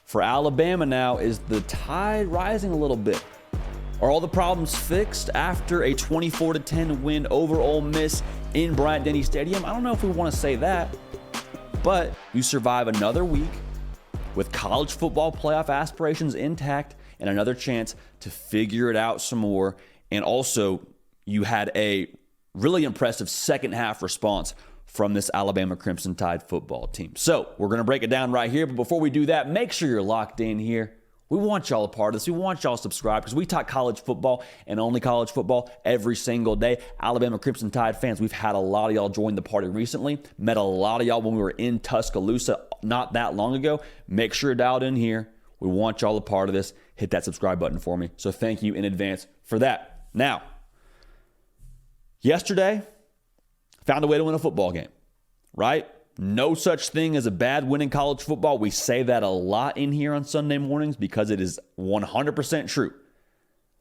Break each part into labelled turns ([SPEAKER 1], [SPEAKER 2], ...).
[SPEAKER 1] For Alabama now, is the tide rising a little bit? Are all the problems fixed after a 24-10 win over Ole Miss in Bryant-Denny Stadium? I don't know if we want to say that, but you survive another week with college football playoff aspirations intact and another chance to figure it out some more. And also, you had a really impressive second half response from this Alabama Crimson Tide football team. So we're going to break it down right here. But before we do that, make sure you're locked in here. We want y'all a part of this. We want y'all to subscribe because we talk college football and only college football every single day. Alabama Crimson Tide fans, we've had a lot of y'all join the party recently. Met a lot of y'all when we were in Tuscaloosa not that long ago. Make sure you're dialed in here. We want y'all a part of this. Hit that subscribe button for me. So thank you in advance for that. Now, yesterday, found a way to win a football game, right? No such thing as a bad win in college football. We say that a lot in here on Sunday mornings because it is 100% true.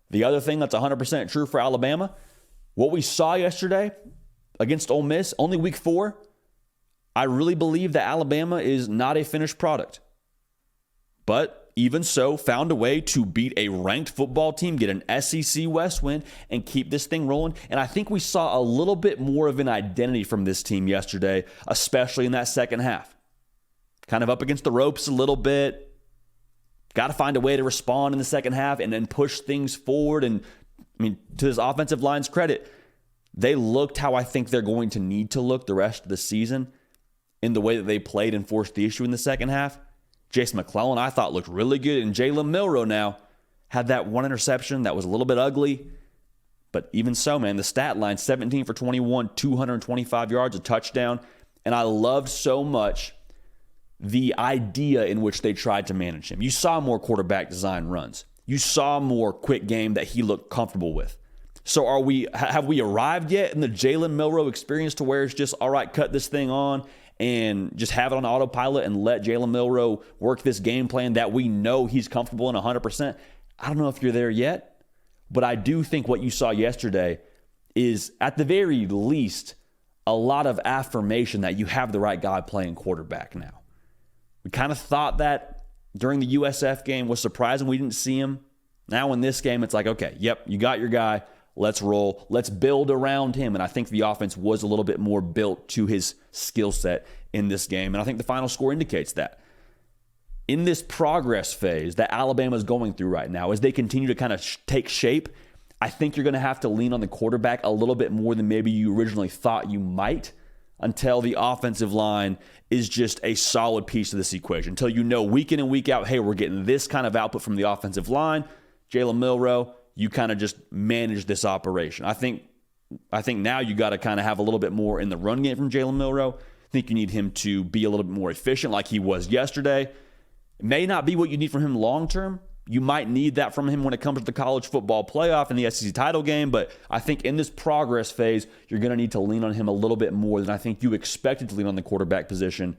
[SPEAKER 1] The other thing that's 100% true for Alabama, what we saw yesterday against Ole Miss, only week 4, I really believe that Alabama is not a finished product. But even so, found a way to beat a ranked football team, get an SEC West win, and keep this thing rolling. And I think we saw a little bit more of an identity from this team yesterday, especially in that second half. Kind of up against the ropes a little bit. Got to find a way to respond in the second half and then push things forward. And, I mean, to this offensive line's credit, they looked how I think they're going to need to look the rest of the season in the way that they played and forced the issue in the second half. Jason McClellan, I thought, looked really good. And Jalen Milroe now had that one interception that was a little bit ugly. But even so, man, the stat line, 17 for 21, 225 yards, a touchdown. And I loved so much the idea in which they tried to manage him. You saw more quarterback design runs. You saw more quick game that he looked comfortable with. So have we arrived yet in the Jalen Milroe experience to where it's just, all right, cut this thing on and just have it on autopilot and let Jalen Milroe work this game plan that we know he's comfortable in 100%? I don't know if you're there yet, but I do think what you saw yesterday is, at the very least, a lot of affirmation that you have the right guy playing quarterback now. We kind of thought that during the USF game. Was surprising we didn't see him. Now in this game, it's like, okay, yep, you got your guy. Let's roll. Let's build around him. And I think the offense was a little bit more built to his skill set in this game. And I think the final score indicates that. In this progress phase that Alabama is going through right now, as they continue to kind of take shape, I think you're going to have to lean on the quarterback a little bit more than maybe you originally thought you might, until the offensive line is just a solid piece of this equation. Until you know week in and week out, hey, we're getting this kind of output from the offensive line. Jalen Milroe, you kind of just manage this operation. I think now you got to kind of have a little bit more in the run game from Jalen Milroe. I think you need him to be a little bit more efficient like he was yesterday. It may not be what you need from him long term. You might need that from him when it comes to the college football playoff and the SEC title game, but I think in this progress phase, you're going to need to lean on him a little bit more than I think you expected to lean on the quarterback position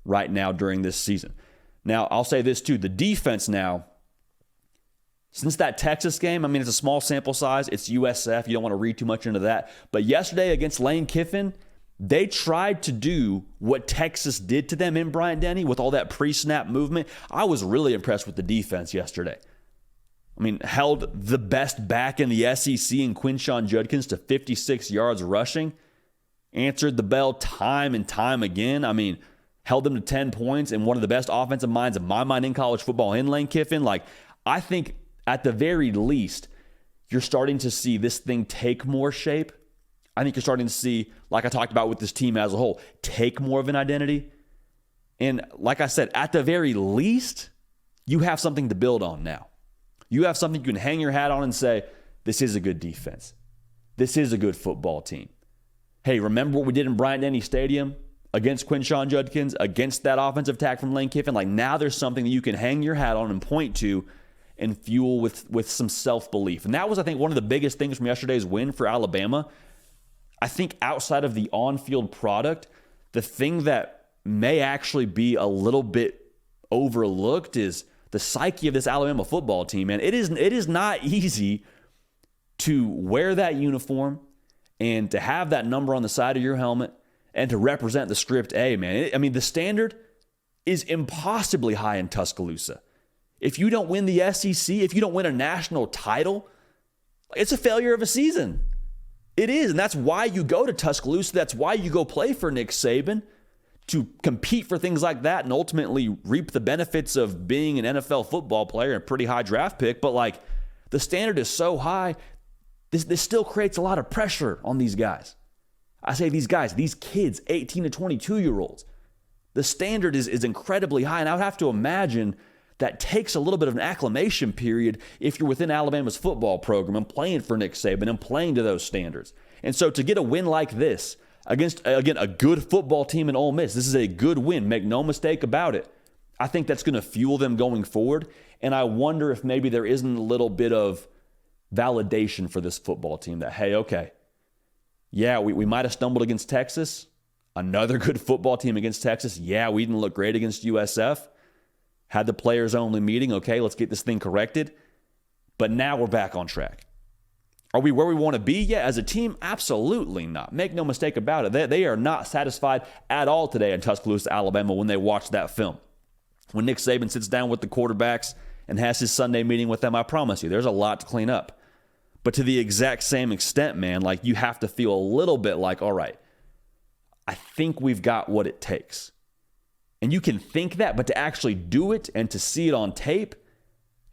[SPEAKER 1] right now during this season. Now, I'll say this too. The defense now, since that Texas game, I mean, it's a small sample size. It's USF. You don't want to read too much into that. But yesterday against Lane Kiffin, they tried to do what Texas did to them in Bryant-Denny with all that pre-snap movement. I was really impressed with the defense yesterday. I mean, held the best back in the SEC in Quinshon Judkins to 56 yards rushing. Answered the bell time and time again. I mean, held them to 10 points, and one of the best offensive minds in my mind in college football in Lane Kiffin. Like, I think at the very least, you're starting to see this thing take more shape. I think you're starting to see, like I talked about with this team as a whole, take more of an identity. And like I said, at the very least, you have something to build on now. You have something you can hang your hat on and say, this is a good defense. This is a good football team. Hey, remember what we did in Bryant-Denny Stadium against Quinshon Judkins, against that offensive attack from Lane Kiffin? Like, now there's something that you can hang your hat on and point to and fuel with some self-belief. And that was, I think, one of the biggest things from yesterday's win for Alabama. I think outside of the on-field product, the thing that may actually be a little bit overlooked is the psyche of this Alabama football team. And it is not easy to wear that uniform and to have that number on the side of your helmet and to represent the script A, man. I mean, the standard is impossibly high in Tuscaloosa. If you don't win the SEC, if you don't win a national title, it's a failure of a season. It is, and that's why you go to Tuscaloosa. That's why you go play for Nick Saban, to compete for things like that and ultimately reap the benefits of being an NFL football player and a pretty high draft pick. But like, the standard is so high, this still creates a lot of pressure on these guys. I say these guys, these kids, 18 to 22-year-olds. The standard is incredibly high, and I would have to imagine that takes a little bit of an acclimation period if you're within Alabama's football program and playing for Nick Saban and playing to those standards. And so to get a win like this against, again, a good football team in Ole Miss, this is a good win, make no mistake about it. I think that's going to fuel them going forward, and I wonder if maybe there isn't a little bit of validation for this football team that, hey, okay, yeah, we might have stumbled against Texas, another good football team against Texas. Yeah, we didn't look great against USF. Had the players only meeting. Okay, let's get this thing corrected. But now we're back on track. Are we where we want to be yet as a team? Absolutely not. Make no mistake about it. They are not satisfied at all today in Tuscaloosa, Alabama when they watch that film. When Nick Saban sits down with the quarterbacks and has his Sunday meeting with them, I promise you, there's a lot to clean up. But to the exact same extent, man, like you have to feel a little bit like, all right, I think we've got what it takes. And you can think that, but to actually do it and to see it on tape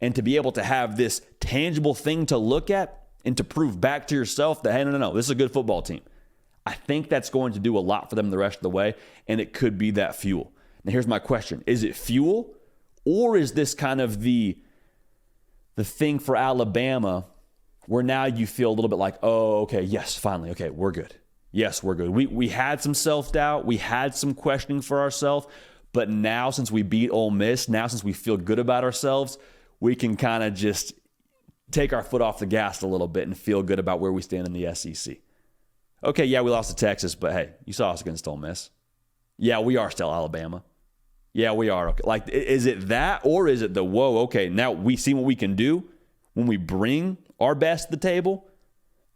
[SPEAKER 1] and to be able to have this tangible thing to look at and to prove back to yourself that, hey, no, this is a good football team. I think that's going to do a lot for them the rest of the way, and it could be that fuel. Now, here's my question. Is it fuel, or is this kind of the thing for Alabama where now you feel a little bit like, oh, okay, yes, finally, okay, we're good. Yes, we're good. We had some self-doubt. We had some questioning for ourselves. But now, since we beat Ole Miss, now since we feel good about ourselves, we can kind of just take our foot off the gas a little bit and feel good about where we stand in the SEC. Okay, yeah, we lost to Texas, but hey, you saw us against Ole Miss. Yeah, we are still Alabama. Yeah, we are. Okay. Like, is it that, or is it the, whoa, okay, now we see what we can do when we bring our best to the table?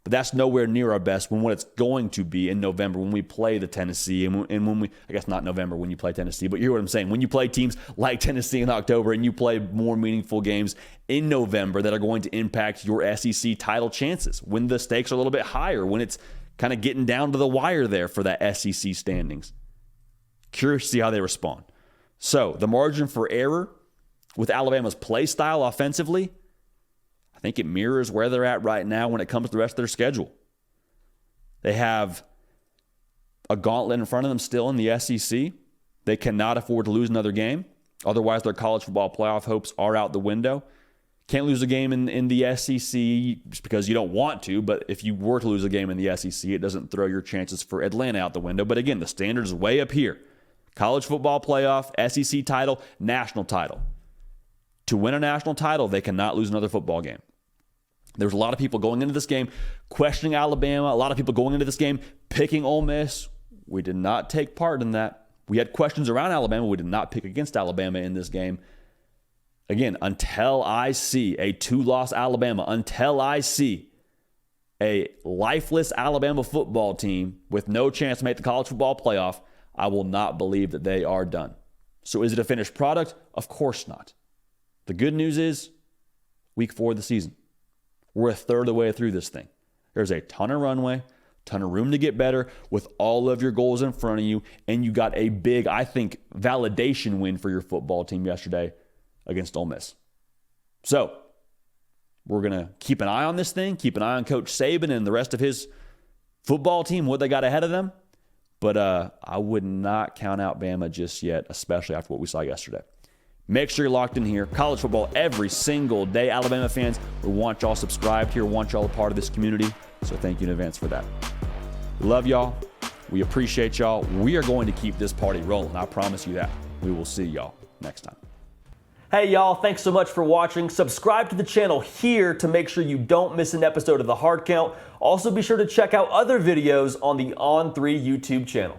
[SPEAKER 1] But that's nowhere near our best when what it's going to be in November when we play the Tennessee and when we, I guess not November when you play Tennessee, but you hear what I'm saying. When you play teams like Tennessee in October and you play more meaningful games in November that are going to impact your SEC title chances, when the stakes are a little bit higher, when it's kind of getting down to the wire there for that SEC standings. Curious to see how they respond. So the margin for error with Alabama's play style offensively, I think it mirrors where they're at right now when it comes to the rest of their schedule. They have a gauntlet in front of them still in the SEC. They cannot afford to lose another game. Otherwise, their college football playoff hopes are out the window. Can't lose a game in the SEC just because you don't want to, but if you were to lose a game in the SEC, it doesn't throw your chances for Atlanta out the window. But again, the standard is way up here. College football playoff, SEC title, national title. To win a national title, they cannot lose another football game. There's a lot of people going into this game questioning Alabama. A lot of people going into this game picking Ole Miss. We did not take part in that. We had questions around Alabama. We did not pick against Alabama in this game. Again, until I see a 2-loss Alabama, until I see a lifeless Alabama football team with no chance to make the college football playoff, I will not believe that they are done. So is it a finished product? Of course not. The good news is week 4 of the season. We're a third of the way through this thing. There's a ton of runway, ton of room to get better with all of your goals in front of you, and you got a big, I think, validation win for your football team yesterday against Ole Miss. So we're going to keep an eye on this thing, keep an eye on Coach Saban and the rest of his football team, what they got ahead of them. But I would not count out Bama just yet, especially after what we saw yesterday. Make sure you're locked in here. College football every single day. Alabama fans, we want y'all subscribed here, want y'all a part of this community. So thank you in advance for that. We love y'all. We appreciate y'all. We are going to keep this party rolling. I promise you that. We will see y'all next time. Hey y'all, thanks so much for watching. Subscribe to the channel here to make sure you don't miss an episode of The Hard Count. Also be sure to check out other videos on the On3 YouTube channel.